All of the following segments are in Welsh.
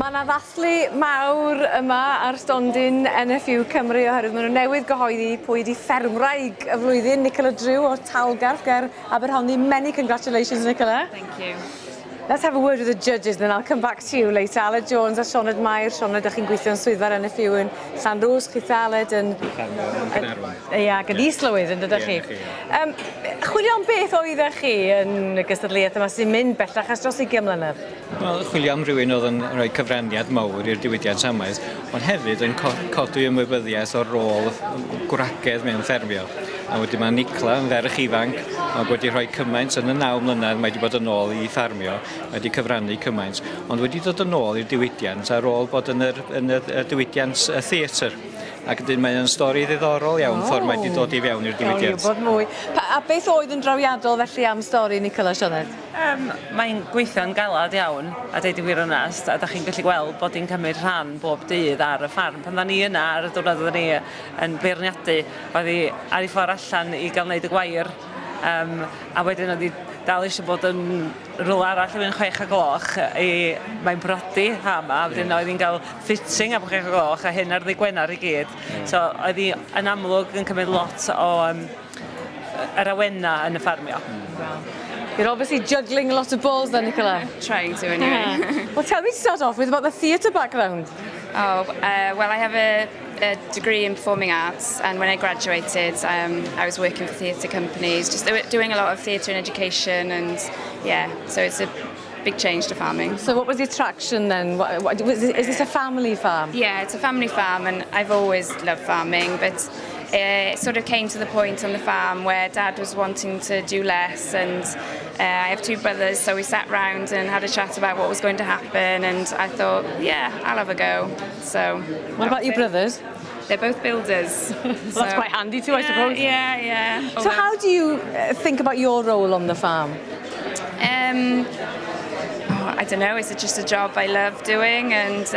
Mae yna ddathlu mawr yma ar stondin NFU Cymru oherwydd maen nhw newydd gyhoeddi pwy ydi Ffermwraig y flwyddyn, Nicola Drew o Talgarth ger Aberhonddu. Many congratulations, Nicola. Thank you. Let's have a word with the judges, then I'll come back to you later. Aled Jones a Sioned Mair. Sioned, ydych chi'n gweithio yn swyddfa'r NFU yn Llanrwst, chith Aled yn... Ia, gan Islywyd yn dydych chi. Chwilio am beth oeddech chi yn y gystadleuaeth yma sy'n mynd bellach ers dros 20 mlynedd? Wel, chwilio am rhywun oedd yn rhoi cyfraniad mawr i'r diwydiant samaeth, ond hefyd yn codi ymwybyddiaeth o'r rôl gwragedd mewn ffermio. A wedyn mae Nicla yn ferch ifanc, ac wedi rhoi cymaint yn y 9 mlynedd mae wedi bod yn ôl i ffarmio, wedi cyfrannu cymaint, ond wedi dod yn ôl i'r diwydiant ar ôl bod yn y diwydiant theatr. Ac ydyn mae'n stori ddiddorol iawn ffordd mae wedi dod i fewn i'r diwydiant. A beth oedd yn drawiadol felly am stori Nicola Sioned? Mae'n gweithio'n galad iawn, a deud i wir onest, a da chi'n gallu gweld bod hi'n cymryd rhan bob dydd ar y ffarm. Pan da ni yna ar y diwrnod oedden ni yn beirniadu, oedd hi ar ei ffordd allan i gael wneud y gwair, a wedyn oedd hi dal eisiau bod yn rhywle arall yn 6:00 mae'n brodi hama, a wedyn oedd hi'n cael fitting am 6:00 a hyn ar ddi Gwener i gyd. So oedd hi yn amlwg yn cymryd lot o yr awenna yn y ffarmio. You're obviously juggling a lot of balls then, Nicola. Trying to, anyway. Well, tell me to start off with about the theatre background. Well, I have a degree in performing arts, and when I graduated, I was working for theatre companies, just doing a lot of theatre and education, and yeah, so it's a big change to farming. So what was the attraction then? Is this a family farm? Yeah, it's a family farm, and I've always loved farming, but it sort of came to the point on the farm where Dad was wanting to do less, and I have 2 brothers, so we sat round and had a chat about what was going to happen, and I thought, yeah, I'll have a go. So. What about your brothers? They're both builders. Well, that's quite handy too, I suppose. Yeah. So how do you think about your role on the farm? I don't know, it's just a job I love doing, and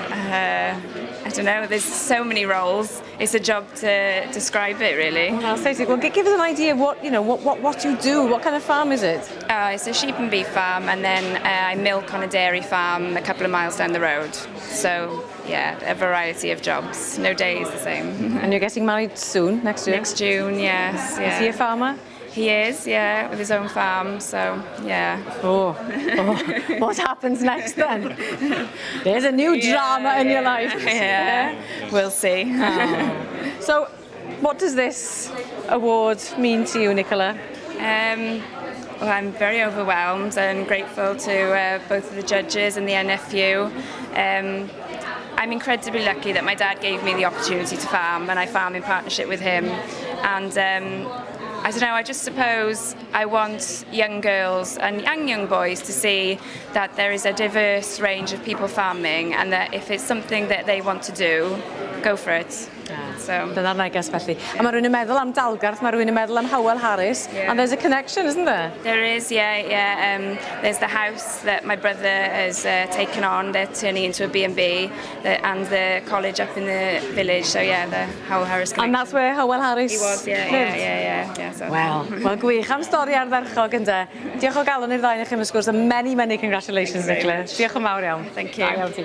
I don't know, there's so many roles. It's a job to describe it, really. Well, give us an idea of what you do. What kind of farm is it? It's a sheep and beef farm, and then I milk on a dairy farm a couple of miles down the road. So, yeah, a variety of jobs. No day is the same. And you're getting married soon, next year? Next June, yes. Yeah. Is he a farmer? He is, yeah, with his own farm, so, yeah. Oh. What happens next then? There's a new drama in your life. Yeah, we'll see. So, what does this award mean to you, Nicola? Well, I'm very overwhelmed and grateful to both of the judges and the NFU. I'm incredibly lucky that my dad gave me the opportunity to farm, and I farm in partnership with him. And I don't know, I just suppose I want young girls and young boys to see that there is a diverse range of people farming, and that if it's something that they want to do, go for it. Dyna'r neges felly. A mae rhywun yn meddwl am Dalgarth, mae rhywun yn meddwl am Hywel Harris, and there's a connection, isn't there? There is, yeah. There's the house that my brother has taken on. They're turning into a B&B, and the college up in the village. So yeah, the Hywel Harris connection. And that's where Hywel Harris lived? He was, yeah. So. Wel, gwych am stori ardderchog ynde. Diolch o galon i'r ddau o'ch chi'n sgwrs, a many congratulations, Nicola. Diolch yn mawr iawn. Thank you. Da iawn ti.